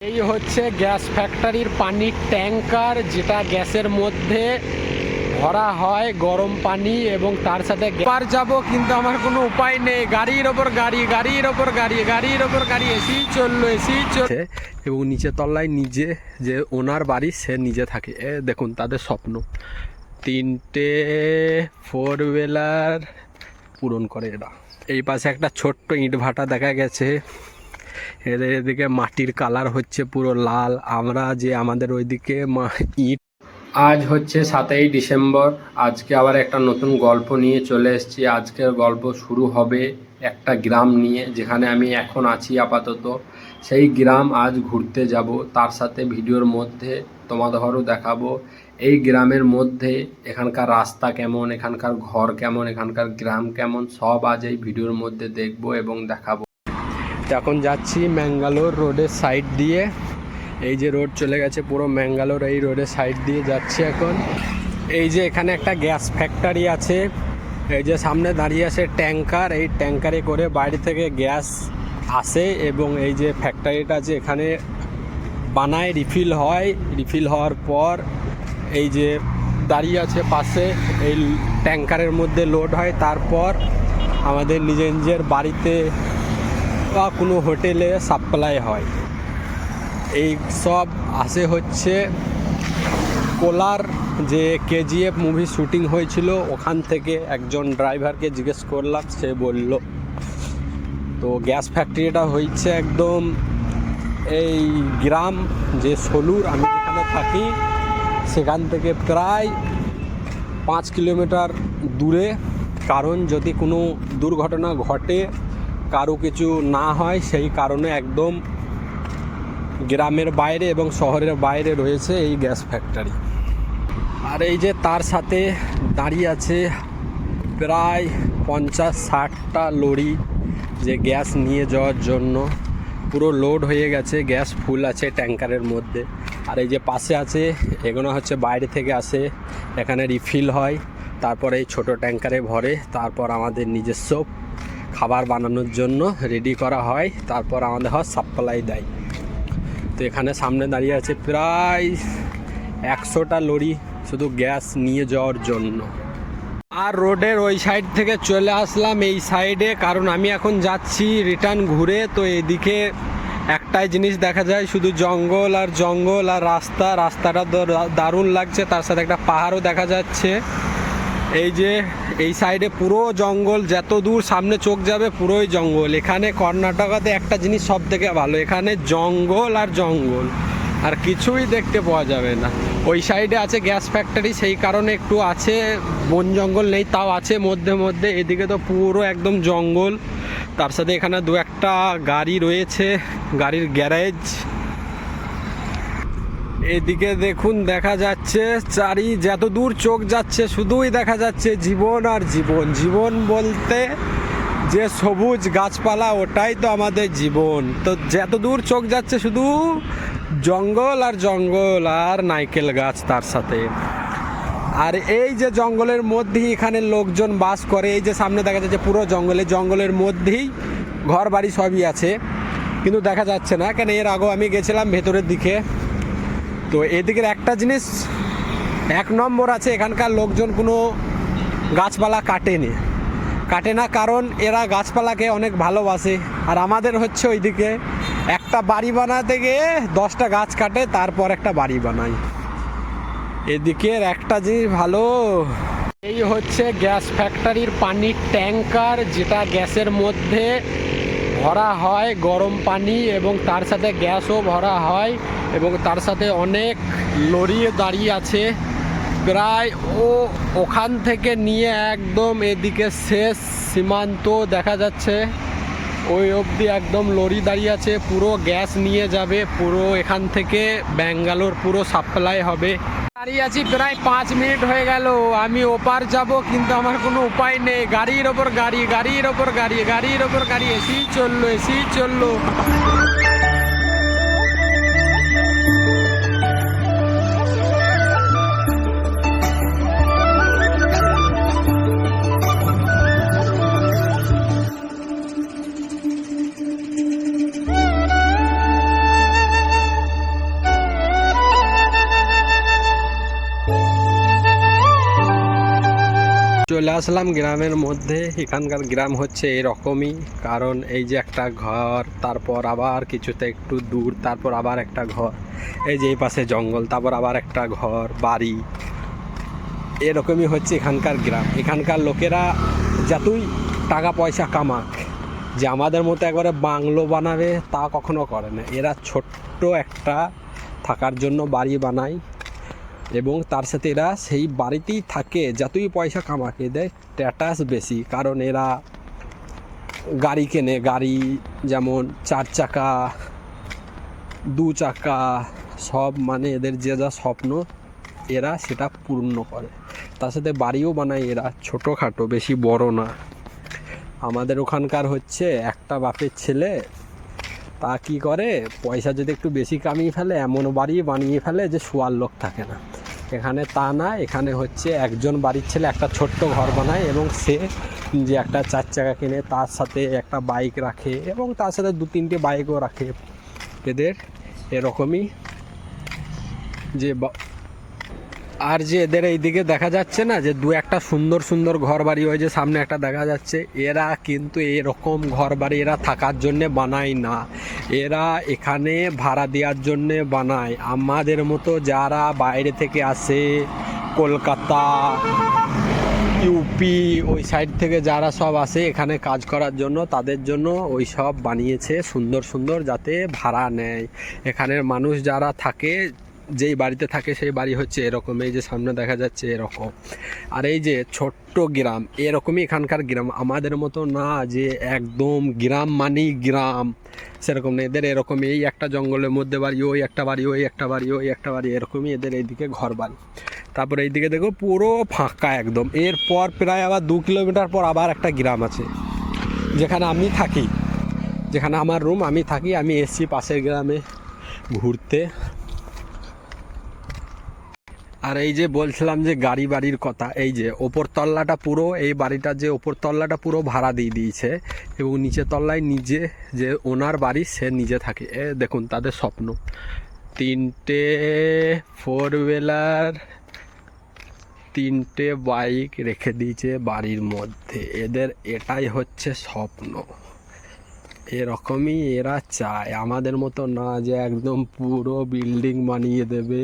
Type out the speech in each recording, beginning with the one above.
এই হচ্ছে গ্যাস ফ্যাক্টরির পানির ট্যাঙ্কার, যেটা গ্যাসের মধ্যে ভরা হয় গরম পানি এবং তার সাথে পার যাব, কিন্তু আমার কোনো উপায় নেই। গাড়ির ওপর গাড়ি, গাড়ির ওপর গাড়ি, গাড়ির ওপর গাড়ি, এসি চললো, এসি চলছে। এবং নিচে তলায় নিজে যে ওনার বাড়ি, সে নিজে থাকে। দেখুন তাদের স্বপ্ন, 3টে 4 হুইলার পূরণ করে এরা। এই পাশে একটা ছোট্ট ইট ভাটা দেখা গেছে। এদের এদিকে মাটির কালার হচ্ছে পুরো লাল। আমরা যে আমাদের ওইদিকে ইট। আজ হচ্ছে 7ই ডিসেম্বর। আজকে আবার একটা নতুন গল্প নিয়ে চলে এসেছি। আজকের গল্প শুরু হবে একটা গ্রাম নিয়ে, যেখানে আমি এখন আছি আপাতত। সেই গ্রাম আজ ঘুরতে যাব, তার সাথে ভিডিওর মধ্যে তোমাদেরও দেখাবো এই গ্রামের মধ্যে এখানকার রাস্তা কেমন, এখানকার ঘর কেমন, এখানকার গ্রাম কেমন, সব আজ এই ভিডিওর মধ্যে দেখবো এবং দেখাবো। এখন যাচ্ছি ম্যাঙ্গালোর রোডের সাইড দিয়ে। এই যে রোড চলে গেছে পুরো ম্যাঙ্গালোর, এই রোডের সাইড দিয়ে যাচ্ছি এখন। এই যে এখানে একটা গ্যাস ফ্যাক্টরি আছে, এই যে সামনে দাঁড়িয়ে আছে ট্যাঙ্কার। এই ট্যাঙ্কারে করে বাইরে থেকে গ্যাস আসে এবং এই যে ফ্যাক্টরিটা আছে এখানে বানায়, রিফিল হয়। রিফিল হওয়ার পর এই যে দাঁড়িয়ে আছে পাশে, এই ট্যাঙ্কারের মধ্যে লোড হয়। তারপর আমাদের নিজের নিজের বাড়িতে বা কোনো হোটেলে সাপ্লাই হয়। এই সব আসে হচ্ছে কোলার, যে কেজিএফ মুভি শুটিং হয়েছিল ওখান থেকে। একজন ড্রাইভারকে জিজ্ঞেস করলাম, সে বলল। তো গ্যাস ফ্যাক্টরিটা হয়েছে একদম এই গ্রাম যে সলুর, আমি যেখানে থাকি সেখান থেকে প্রায় 5 কিলোমিটার দূরে। কারণ যদি কোনো দুর্ঘটনা ঘটে, কারো কিছু না হয়, সেই কারণে একদম গ্রামের বাইরে এবং শহরের বাইরে রয়েছে এই গ্যাস ফ্যাক্টরি। আর এই যে তার সাথে দাঁড়িয়ে আছে প্রায় 50-60টা লরি, যে গ্যাস নিয়ে যাওয়ার জন্য পুরো লোড হয়ে গেছে। গ্যাস ফুল আছে ট্যাঙ্কারের মধ্যে। আর এই যে পাশে আছে, এগুলো হচ্ছে বাইরে থেকে আসে, এখানে রিফিল হয়, তারপর এই ছোট ট্যাঙ্কারে ভরে, তারপর আমাদের নিজস্ব খাবার বানানোর জন্য রেডি করা হয়, তারপর আমাদের সাপ্লাই দেয়। তো এখানে সামনে দাঁড়িয়ে আছে প্রায় 100টা লরি শুধু গ্যাস নিয়ে যাওয়ার জন্য। আর রোডের ওই সাইড থেকে চলে আসলাম এই সাইডে, কারণ আমি এখন যাচ্ছি রিটার্ন ঘুরে। তো এদিকে একটাই জিনিস দেখা যায়, শুধু জঙ্গল আর জঙ্গল আর রাস্তাটা দারুণ লাগছে। তার সাথে একটা পাহাড়ও দেখা যাচ্ছে। এই যে এই সাইডে পুরো জঙ্গল, যত দূর সামনে চোখ যাবে পুরোই জঙ্গল। এখানে কর্ণাটকাতে একটা জিনিস সব থেকে ভালো, এখানে জঙ্গল আর জঙ্গল, আর কিছুই দেখতে পাওয়া যাবে না। ওই সাইডে আছে গ্যাস ফ্যাক্টরি, সেই কারণে একটু আছে, বন জঙ্গল নেই, তাও আছে মধ্যে মধ্যে। এদিকে তো পুরো একদম জঙ্গল। তার সাথে এখানে 2-একটা গাড়ি রয়েছে, গাড়ির গ্যারেজ। এদিকে দেখুন দেখা যাচ্ছে যত দূর চোখ যাচ্ছে শুধুই দেখা যাচ্ছে জীবন আর জীবন। জীবন বলতে যে সবুজ গাছপালা, ওটাই তো আমাদের জীবন। তো যত দূর চোখ যাচ্ছে শুধু জঙ্গল আর জঙ্গল আর নারকেল গাছ তার সাথে। আর এই যে জঙ্গলের মধ্যেই এখানে লোকজন বাস করে। এই যে সামনে দেখা যাচ্ছে পুরো জঙ্গলের মধ্যেই ঘর বাড়ি সবই আছে, কিন্তু দেখা যাচ্ছে না কেন। এর আগেও আমি গেছিলাম ভেতরের দিকে। তো এদিকের একটা জিনিস 1 নম্বর আছে, এখানকার লোকজন কোনো গাছপালা কাটে না, কারণ এরা গাছপালাকে অনেক ভালোবাসে। আর আমাদের হচ্ছে ওইদিকে একটা বাড়ি বানাতে গিয়ে 10টা গাছ কাটে, তারপর একটা বাড়ি বানায়। এদিকের একটা জিনিস ভালো, এই হচ্ছে গ্যাস ফ্যাক্টরির পানির ট্যাঙ্কার, যেটা গ্যাসের মধ্যে ভরা হয় গরম পানি এবং তার সাথে গ্যাসও ভরা হয়। এবং তার সাথে অনেক লরি দাঁড়িয়ে আছে, প্রায় ওখান থেকে নিয়ে একদম এদিকে শেষ সীমান্ত দেখা যাচ্ছে, ওই অবধি একদম লরি দাঁড়িয়ে আছে। পুরো গ্যাস নিয়ে যাবে, পুরো এখান থেকে ব্যাঙ্গালোর পুরো সাপ্লাই হবে। দাঁড়িয়ে আছি প্রায় 5 মিনিট হয়ে গেল। আমি ওপার যাব, কিন্তু আমার কোনো উপায় নেই। গাড়ির ওপর গাড়ি, গাড়ির ওপর গাড়ি, গাড়ির ওপর গাড়ি, এসি চললো, এসি চললো। চলে আসলাম গ্রামের মধ্যে। এখানকার গ্রাম হচ্ছে এরকমই, কারণ এই যে একটা ঘর, তারপর আবার কিছুতে একটু দূর, তারপর আবার একটা ঘর, এই যে এই পাশে জঙ্গল, তারপর আবার একটা ঘর বাড়ি, এরকমই হচ্ছে এখানকার গ্রাম। এখানকার লোকেরা যতই টাকা পয়সা কামাক, যে আমাদের মতো একবারে বাংলো বানাবে তা কখনো করে না। এরা ছোট্ট একটা থাকার জন্য বাড়ি বানায় এবং তার সাথে এরা সেই বাড়িতেই থাকে। যতই পয়সা কামাক, এদের স্ট্যাটাস বেশি, কারণ এরা গাড়ি কেনে, গাড়ি যেমন 4 চাকা 2 চাকা সব, মানে এদের যে যা স্বপ্ন এরা সেটা পূর্ণ করে। তার সাথে বাড়িও বানায় এরা ছোটোখাটো, বেশি বড় না। আমাদের ওখানকার হচ্ছে একটা বাপের ছেলে, তা কি করে, পয়সা যদি একটু বেশি কামিয়ে ফেলে এমন বাড়ি বানিয়ে ফেলে যে শোয়ার লোক থাকে না। এখানে তা না, এখানে হচ্ছে একজন বাড়ির ছেলে একটা ছোট্ট ঘর বানায় এবং সে যে একটা 4 চাকা কিনে, তার সাথে একটা বাইক রাখে এবং তার সাথে 2-3টে বাইকও রাখে। এদের এরকমই যে আর যে এদের এইদিকে দেখা যাচ্ছে না যে 2-একটা সুন্দর সুন্দর ঘর বাড়ি, ওই যে সামনে একটা দেখা যাচ্ছে, এরা কিন্তু এরকম ঘর বাড়ি এরা থাকার জন্যে বানায় না, এরা এখানে ভাড়া দেওয়ার জন্যে বানায়। আমাদের মতো যারা বাইরে থেকে আসে, কলকাতা, ইউপি ওই সাইড থেকে যারা সব আসে এখানে কাজ করার জন্য, তাদের জন্য ওই সব বানিয়েছে সুন্দর সুন্দর, যাতে ভাড়া নেয়। এখানের মানুষ যারা থাকে, যেই বাড়িতে থাকে সেই বাড়ি হচ্ছে এরকম, এই যে সামনে দেখা যাচ্ছে এরকম। আর এই যে ছোট্ট গ্রাম, এরকমই এখানকার গ্রাম, আমাদের মতো না যে একদম গ্রাম মানেই গ্রাম, সেরকম না। এদের এরকম, এই একটা জঙ্গলের মধ্যে বাড়ি, ওই একটা বাড়ি, ওই একটা বাড়ি, ওই একটা বাড়ি, এরকমই এদের এইদিকে ঘর বাড়ি। তারপরে এইদিকে দেখো পুরো ফাঁকা একদম। এরপর প্রায় আবার 2 কিলোমিটার পর আবার একটা গ্রাম আছে যেখানে আমি থাকি, যেখানে আমার রুম, আমি থাকি। আমি এসছি পাশের গ্রামে ঘুরতে। আর এই যে বলছিলাম যে গাড়ি বাড়ির কথা, এই যে ওপর তল্লাটা পুরো, এই বাড়িটার যে ওপর তল্লাটা পুরো ভাড়া দিয়ে দিয়েছে এবং নিচের তল্লায় নিজে যে ওনার বাড়ি সে নিজে থাকে। দেখুন তাদের স্বপ্ন, 3টে 4 হুইলার, 3টে বাইক রেখে দিয়েছে বাড়ির মধ্যে। এদের এটাই হচ্ছে স্বপ্ন, এরকমই এরা চায়। আমাদের মতো না যে একদম পুরো বিল্ডিং বানিয়ে দেবে,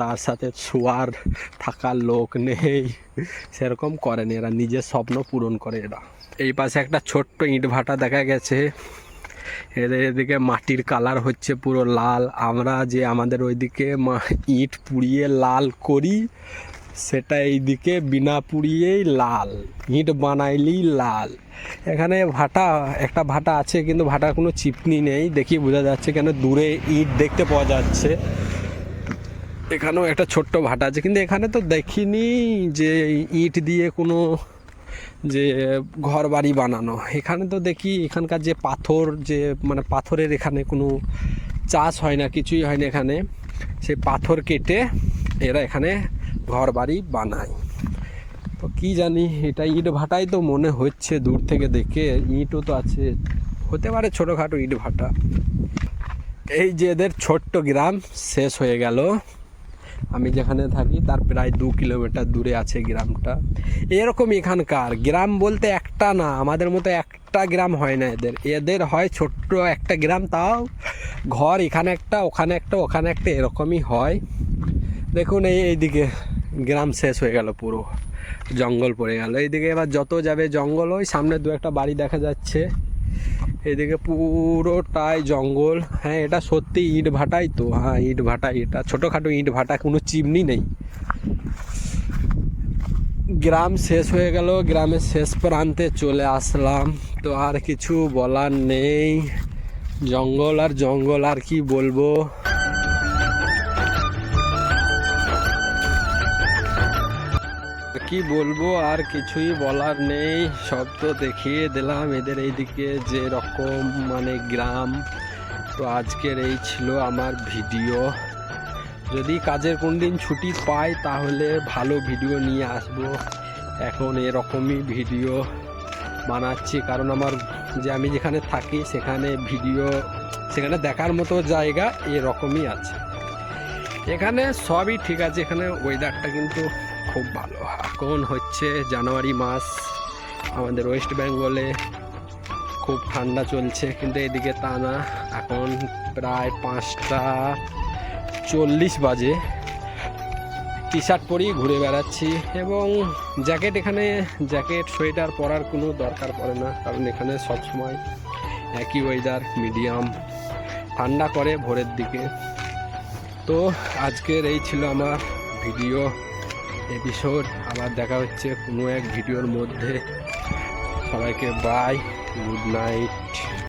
তার সাথে শোয়ার থাকার লোক নেই, সেরকম করেন এরা, নিজের স্বপ্ন পূরণ করে এরা। এই পাশে একটা ছোট্ট ইট ভাটা দেখা গেছে, এদের এদিকে মাটির কালার হচ্ছে পুরো লাল। আমরা যে আমাদের ওইদিকে ইট পুড়িয়ে লাল করি, সেটা এইদিকে বিনা পুড়িয়েই লাল, ইট বানাইলেই লাল। এখানে ভাটা, একটা ভাটা আছে কিন্তু ভাটার কোনো চিপনি নেই, দেখি বোঝা যাচ্ছে কেন দূরে ইট দেখতে পাওয়া যাচ্ছে। এখানেও একটা ছোট্ট ভাটা আছে, কিন্তু এখানে তো দেখিনি যে ইট দিয়ে কোনো যে ঘর বাড়ি বানানো। এখানে তো দেখি এখানকার যে পাথর, যে মানে পাথরের এখানে কোনো চাষ হয় না, কিছুই হয় না এখানে, সেই পাথর কেটে এরা এখানে ঘর বাড়ি বানায়। তো কি জানি, এটা ইট ভাটাই তো মনে হচ্ছে দূর থেকে দেখে, ইটও তো আছে, হতে পারে ছোটোখাটো ইট ভাটা। এই যে এদের ছোট্ট গ্রাম শেষ হয়ে গেল। আমি যেখানে থাকি তার প্রায় 2 কিলোমিটার দূরে আছে গ্রামটা। এরকম এখানকার গ্রাম বলতে একটা না, আমাদের মতো একটা গ্রাম হয় না এদের, এদের হয় ছোট্ট একটা গ্রাম, তাও ঘর এখানে একটা, ওখানে একটা, ওখানে একটা, এরকমই হয়। দেখুন এইদিকে গ্রাম শেষ হয়ে গেল, পুরো জঙ্গল পড়ে গেল। এইদিকে এবার যত যাবে জঙ্গল, ওই সামনে 2-একটা বাড়ি দেখা যাচ্ছে, এদিকে পুরোটাই জঙ্গল। হ্যাঁ এটা সত্যি ইট ভাটাই তো, হ্যাঁ ইট ভাটা, এটা ছোটোখাটো ইট ভাটা, কোনো চিমনি নেই। গ্রাম শেষ হয়ে গেল, গ্রামের শেষ প্রান্তে চলে আসলাম, তো আর কিছু বলার নেই। জঙ্গল আর জঙ্গল, আর কি বলবো। কি বলবো, আর কিছুই বলার নেই, সব তো দেখিয়ে দিলাম। এদের এইদিকে যে রকম মানে গ্রাম। তো আজকের এই ছিল আমার ভিডিও। যদি কাজের কোন দিন ছুটি পাই তাহলে ভালো ভিডিও নিয়ে আসব। এখন এরকমই ভিডিও বানাচ্ছি, কারণ আমার যে আমি যেখানে থাকি সেখানে ভিডিও, সেখানে দেখার মতো জায়গা এরকমই আছে। এখানে সবই ঠিক আছে, এখানে ওয়েদারটা কিন্তু খুব ভালো। এখন হচ্ছে চলছে জানুয়ারি মাস, আমাদের ওয়েস্ট বেঙ্গলে খুব ঠান্ডা চলছে, কিন্তু এদিকে তা না। এখন প্রায় 5:40 বাজে, টি শার্ট পরেই ঘুরে বেড়াচ্ছি এবং জ্যাকেট সোয়েটার পরার কোনো দরকার পড়ে না, কারণ এখানে সবসময় একই ওয়েদার, মিডিয়াম ঠান্ডা করে ভোরের দিকে। তো আজকের এই ছিল আমার ভিডিও এপিসোড। আবার দেখা হচ্ছে কোনো এক ভিডিওর মধ্যে। সবাইকে বাই, গুড নাইট।